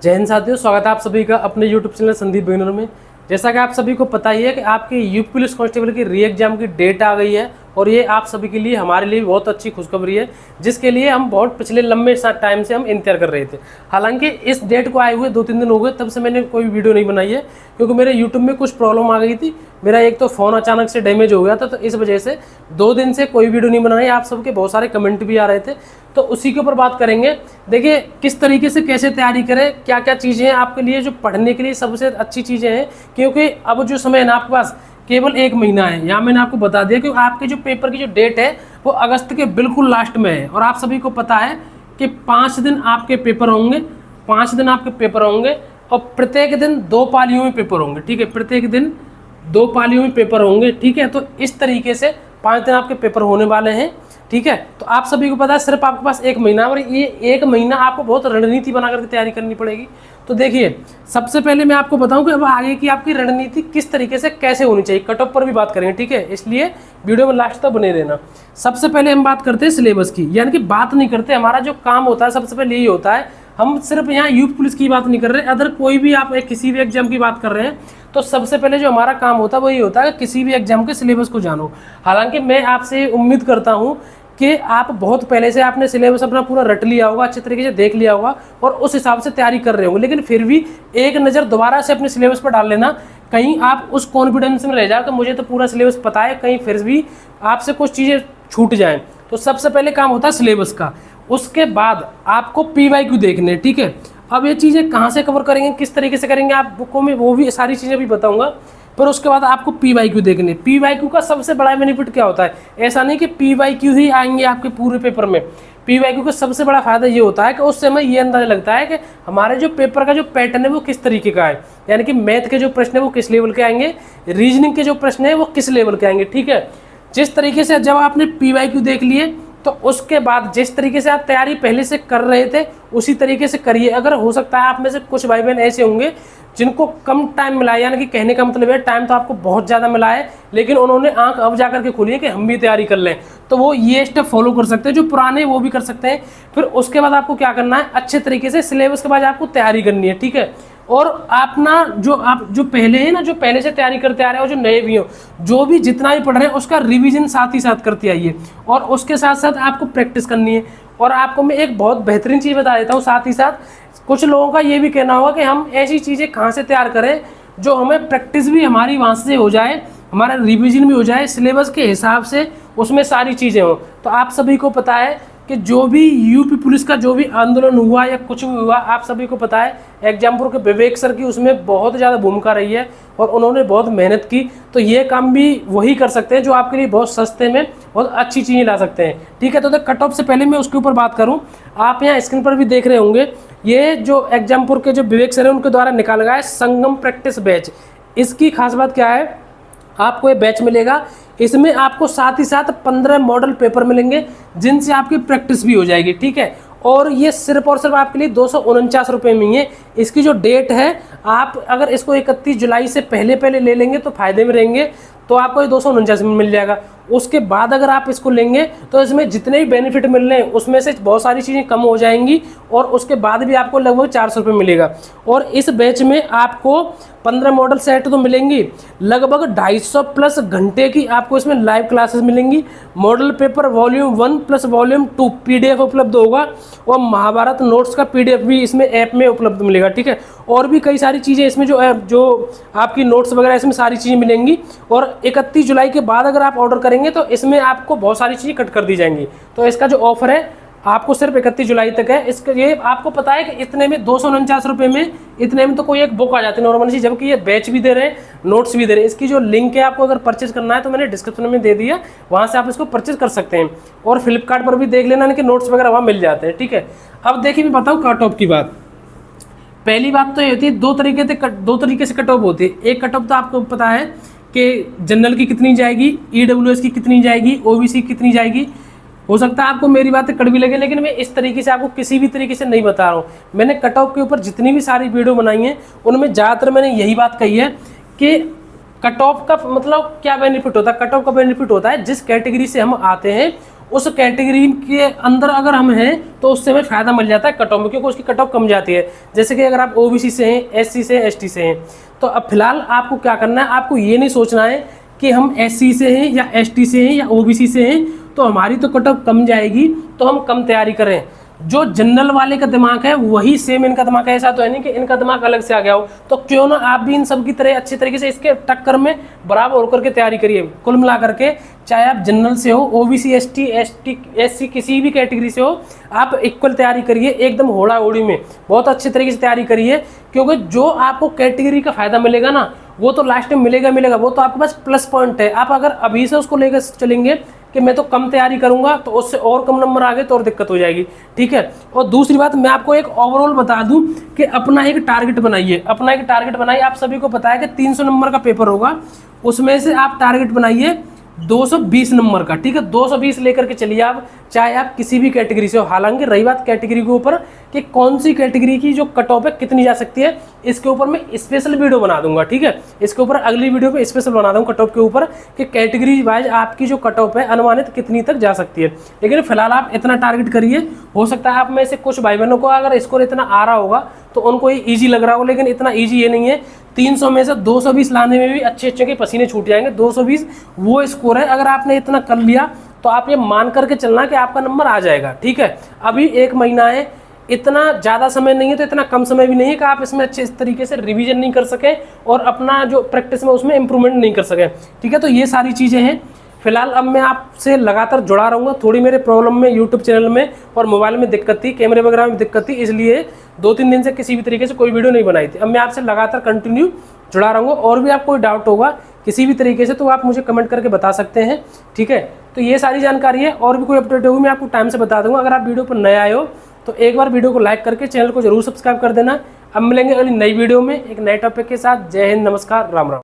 जय हिंद साथियों, स्वागत है आप सभी का अपने YouTube चैनल संदीप बिगिनर में। जैसा कि आप सभी को पता ही है कि आपके यूपी पुलिस कांस्टेबल की री एग्जाम की डेट आ गई है और ये आप सभी के लिए, हमारे लिए बहुत अच्छी खुशखबरी है, जिसके लिए हम बहुत पिछले लंबे टाइम से हम इंतजार कर रहे थे। हालांकि इस डेट को आए हुए 2-3 दिन हो गए, तब से मैंने कोई वीडियो नहीं बनाई है क्योंकि मेरे यूट्यूब में कुछ प्रॉब्लम आ गई थी। मेरा एक तो फ़ोन अचानक से डैमेज हो गया था, तो इस वजह से 2 दिन से कोई वीडियो नहीं बनाई। आप सबके बहुत सारे कमेंट भी आ रहे थे, तो उसी के ऊपर बात करेंगे। देखिए किस तरीके से कैसे तैयारी करें, क्या क्या चीज़ें हैं आपके लिए जो पढ़ने के लिए सबसे अच्छी चीज़ें हैं, क्योंकि अब जो समय है ना आपके पास केवल 1 महीना है। यहाँ मैंने आपको बता दिया कि आपके जो पेपर की जो डेट है वो अगस्त के बिल्कुल लास्ट में है और आप सभी को पता है कि 5 दिन आपके पेपर होंगे। 5 दिन आपके पेपर होंगे और प्रत्येक दिन 2 पालियों में पेपर होंगे। ठीक है, प्रत्येक दिन 2 पालियों में पेपर होंगे। ठीक है, तो इस तरीके से 5 दिन आपके पेपर होने वाले हैं। ठीक है, तो आप सभी को पता है सिर्फ आपके पास 1 महीना, और ये 1 महीना आपको बहुत रणनीति बना करके तैयारी करनी पड़ेगी। तो देखिए, सबसे पहले मैं आपको बताऊं कि अब आगे की आपकी रणनीति किस तरीके से कैसे होनी चाहिए। कट ऑफ पर भी बात करेंगे, ठीक है, इसलिए वीडियो में लास्ट तक बने रहना। सबसे पहले हम बात करते हैं सिलेबस की, यानी कि बात नहीं करते, हमारा जो काम होता है सबसे पहले यही होता है। हम सिर्फ यहाँ यूपी पुलिस की बात नहीं कर रहे, अदर कोई भी आप किसी भी एग्जाम की बात कर रहे हैं, तो सबसे पहले जो हमारा काम होता है वो ये होता है कि किसी भी एग्जाम के सिलेबस को जानो। हालांकि मैं आपसे उम्मीद करता हूँ कि आप बहुत पहले से आपने सिलेबस अपना पूरा रट लिया होगा, अच्छे तरीके से देख लिया होगा और उस हिसाब से तैयारी कर रहे होंगे, लेकिन फिर भी एक नज़र दोबारा से अपने सिलेबस पर डाल लेना। कहीं आप उस कॉन्फिडेंस में रह जाओ कि मुझे तो पूरा सिलेबस पता है, कहीं फिर भी आपसे कुछ चीज़ें छूट जाएं। तो सबसे पहले काम होता है सिलेबस का। उसके बाद आपको PYQ देखने। ठीक है, अब ये चीज़ें कहाँ से कवर करेंगे, किस तरीके से करेंगे, आप बुकों में वो भी सारी चीज़ें भी बताऊँगा। पर उसके बाद आपको PYQ देखने। PYQ का सबसे बड़ा बेनिफिट क्या होता है, ऐसा नहीं कि PYQ ही आएंगे आपके पूरे पेपर में। PYQ का सबसे बड़ा फायदा ये होता है कि उससे हमें ये अंदाजा लगता है कि हमारे जो पेपर का जो पैटर्न है वो किस तरीके का है, यानी कि मैथ के जो प्रश्न है वो किस लेवल के आएंगे, रीजनिंग के जो प्रश्न है वो किस लेवल के आएंगे। ठीक है, जिस तरीके से जब आपने PYQ देख लिए तो उसके बाद जिस तरीके से आप तैयारी पहले से कर रहे थे उसी तरीके से करिए। अगर हो सकता है आप में से कुछ भाई बहन ऐसे होंगे जिनको कम टाइम मिला है, यानी कि कहने का मतलब है टाइम तो आपको बहुत ज़्यादा मिला है, लेकिन उन्होंने आंख अब जाकर के खोली है कि हम भी तैयारी कर लें, तो वो ये स्टेप फॉलो कर सकते हैं। जो पुराने वो भी कर सकते हैं। फिर उसके बाद आपको क्या करना है, अच्छे तरीके से सिलेबस के बाद आपको तैयारी करनी है। ठीक है, और अपना आप जो पहले है ना, जो पहले से तैयारी करते आ रहे हो, जो नए भी हो, जो भी जितना भी पढ़ रहे हैं उसका रिवीजन साथ ही साथ करते आइए और उसके साथ साथ आपको प्रैक्टिस करनी है। और आपको मैं एक बहुत बेहतरीन चीज़ बता देता हूँ, साथ ही साथ कुछ लोगों का ये भी कहना होगा कि हम ऐसी चीज़ें कहाँ से तैयार करें जो हमें प्रैक्टिस भी हमारी वहाँ से हो जाए, हमारा रिवीजन भी हो जाए, सिलेबस के हिसाब से उसमें सारी चीज़ें हो। तो आप सभी को पता है कि जो भी यूपी पुलिस का जो भी आंदोलन हुआ या कुछ भी हुआ, आप सभी को पता है एग्जामपुर के विवेक सर की उसमें बहुत ज़्यादा भूमिका रही है और उन्होंने बहुत मेहनत की। तो ये काम भी वही कर सकते हैं जो आपके लिए बहुत सस्ते में बहुत अच्छी चीज़ें ला सकते हैं। ठीक है, तो कट ऑफ से पहले मैं उसके ऊपर बात करूँ, आप यहाँ स्क्रीन पर भी देख रहे होंगे, ये जो एग्जामपुर के जो विवेक सर है उनके द्वारा निकाला गया है संगम प्रैक्टिस बैच। इसकी खास बात क्या है, आपको ये बैच मिलेगा, इसमें आपको साथ ही साथ 15 मॉडल पेपर मिलेंगे जिनसे आपकी प्रैक्टिस भी हो जाएगी। ठीक है, और ये सिर्फ और सिर्फ आपके लिए 249 रुपये में ही है। इसकी जो डेट है, आप अगर इसको 31 जुलाई से पहले ले लेंगे तो फायदे में रहेंगे, तो आपको ये 249 में मिल जाएगा। उसके बाद अगर आप इसको लेंगे तो इसमें जितने भी बेनिफिट मिल रहे हैं उसमें से बहुत सारी चीज़ें कम हो जाएंगी और उसके बाद भी आपको लगभग 400 रुपये मिलेगा। और इस बैच में आपको 15 मॉडल सेट तो मिलेंगी, लगभग 250 प्लस घंटे की आपको इसमें लाइव क्लासेस मिलेंगी। Model paper volume 1 plus volume 2 PDF उपलब्ध होगा और महाभारत नोट्स का PDF भी इसमें ऐप में उपलब्ध मिलेगा। ठीक है, और भी कई सारी चीज़ें इसमें जो आपकी नोट्स वगैरह इसमें सारी चीज़ें मिलेंगी। और 31 जुलाई के बाद अगर आप ऑर्डर करेंगे तो इसमें आपको बहुत सारी चीज़ें कट कर दी जाएंगी। तो इसका जो ऑफर है आपको सिर्फ 31 जुलाई तक है। इसका ये आपको पता है कि इतने में 249 रुपये में, इतने में तो कोई एक बुक आ जाती है नॉर्मल सी, जबकि ये बैच भी दे रहे हैं, नोट्स भी दे रहे हैं। इसकी जो लिंक है आपको अगर परचेज करना है तो मैंने डिस्क्रिप्शन में दे दिया, वहाँ से आप इसको परचेज कर सकते हैं। और फ्लिपकार्ट पर भी देख लेना कि नोट्स वगैरह वहाँ मिल जाते हैं। ठीक है, अब देखिए मैं बताऊँ कट ऑफ की बात। पहली बात तो ये होती है, दो तरीके से कट ऑफ होती है। एक कट ऑफ तो आपको पता है कि जनरल की कितनी जाएगी, EWS की कितनी जाएगी, OBC की कितनी जाएगी। हो सकता है आपको मेरी बातें कड़वी लगे, लेकिन मैं इस तरीके से आपको किसी भी तरीके से नहीं बता रहा हूँ। मैंने कट ऑफ के ऊपर जितनी भी सारी वीडियो बनाई हैं उनमें ज़्यादातर मैंने यही बात कही है कि कट ऑफ का मतलब क्या बेनिफिट होता है। कट ऑफ का बेनिफिट होता है जिस कैटेगरी से हम आते हैं उस कैटेगरी के अंदर अगर हम हैं तो उससे हमें फ़ायदा मिल जाता है कट ऑफ में, क्योंकि उसकी कट ऑफ कम जाती है। जैसे कि अगर आप ओबीसी से हैं, एससी से हैं, एसटी से हैं, तो अब फिलहाल आपको क्या करना है, आपको ये नहीं सोचना है कि हम एससी से हैं या एसटी से हैं या ओबीसी से हैं तो हमारी तो कट ऑफ कम जाएगी तो हम कम तैयारी करें। जो जनरल वाले का दिमाग है वही सेम इनका दिमाग है, ऐसा तो है नहीं कि इनका दिमाग अलग से आ गया हो। तो क्यों ना आप भी इन सब की तरह अच्छी तरीके से इसके टक्कर में बराबर होकर के तैयारी करिए। कुल मिला करके चाहे आप जनरल से हो, ओबीसी, एससी किसी भी कैटेगरी से हो, आप इक्वल तैयारी करिए, एकदम होड़ा होड़ी में बहुत अच्छे तरीके से तैयारी करिए। क्योंकि जो आपको कैटेगरी का फायदा मिलेगा ना वो तो लास्ट में मिलेगा, वो तो आपके पास प्लस पॉइंट है। आप अगर अभी से उसको लेकर चलेंगे कि मैं तो कम तैयारी करूंगा तो उससे और कम नंबर आ गए तो और दिक्कत हो जाएगी, ठीक है। और दूसरी बात मैं आपको एक ओवरऑल बता दूं कि अपना एक टारगेट बनाइए, आप सभी को पता है कि 300 नंबर का पेपर होगा, उसमें से आप टारगेट बनाइए 220 नंबर का, ठीक है। 220 लेकर के चलिए आप, चाहे आप किसी भी कैटेगरी से हो। हालांकि रही बात कैटेगरी के ऊपर कि कौन सी कैटेगरी की जो कट ऑफ है कितनी जा सकती है, इसके ऊपर मैं स्पेशल वीडियो बना दूंगा, ठीक है। इसके ऊपर अगली वीडियो पे स्पेशल बना दूंगा कट ऑफ के ऊपर कि कैटेगरी वाइज आपकी जो कट ऑफ है अनुमानित कितनी तक जा सकती है। लेकिन फिलहाल आप इतना टारगेट करिए। हो सकता है आप में से कुछ भाई बहनों को अगर स्कोर इतना आ रहा होगा तो उनको ये ईजी लग रहा होगा, लेकिन इतना ईजी ये नहीं है। 300 में से 220 लाने में भी अच्छे के पसीने छूट जाएंगे। 220 वो स्कोर है, अगर आपने इतना कर लिया तो आप ये मान करके चलना कि आपका नंबर आ जाएगा, ठीक है। अभी 1 महीना है, इतना ज़्यादा समय नहीं है तो इतना कम समय भी नहीं है कि आप इसमें अच्छे तरीके से रिवीजन नहीं कर सकें और अपना जो प्रैक्टिस में उसमें इंप्रूवमेंट नहीं कर सकें, ठीक है। तो ये सारी चीज़ें हैं। फिलहाल अब मैं आपसे लगातार जुड़ा रहूँगा। थोड़ी मेरे प्रॉब्लम में यूट्यूब चैनल में और मोबाइल में दिक्कत थी, कैमरे वगैरह में दिक्कत थी, इसलिए 2-3 दिन से किसी भी तरीके से कोई वीडियो नहीं बनाई थी। अब मैं आपसे लगातार कंटिन्यू जुड़ा रहूँगा। और भी आपको कोई डाउट होगा किसी भी तरीके से तो आप मुझे कमेंट करके बता सकते हैं, ठीक है। तो ये सारी जानकारी है, और भी कोई अपडेट होगी मैं आपको टाइम से बता दूंगा। अगर आप वीडियो पर नए आए हो तो एक बार वीडियो को लाइक करके चैनल को जरूर सब्सक्राइब कर देना। अब मिलेंगे अगली नई वीडियो में एक नए टॉपिक के साथ। जय हिंद, नमस्कार, राम राम।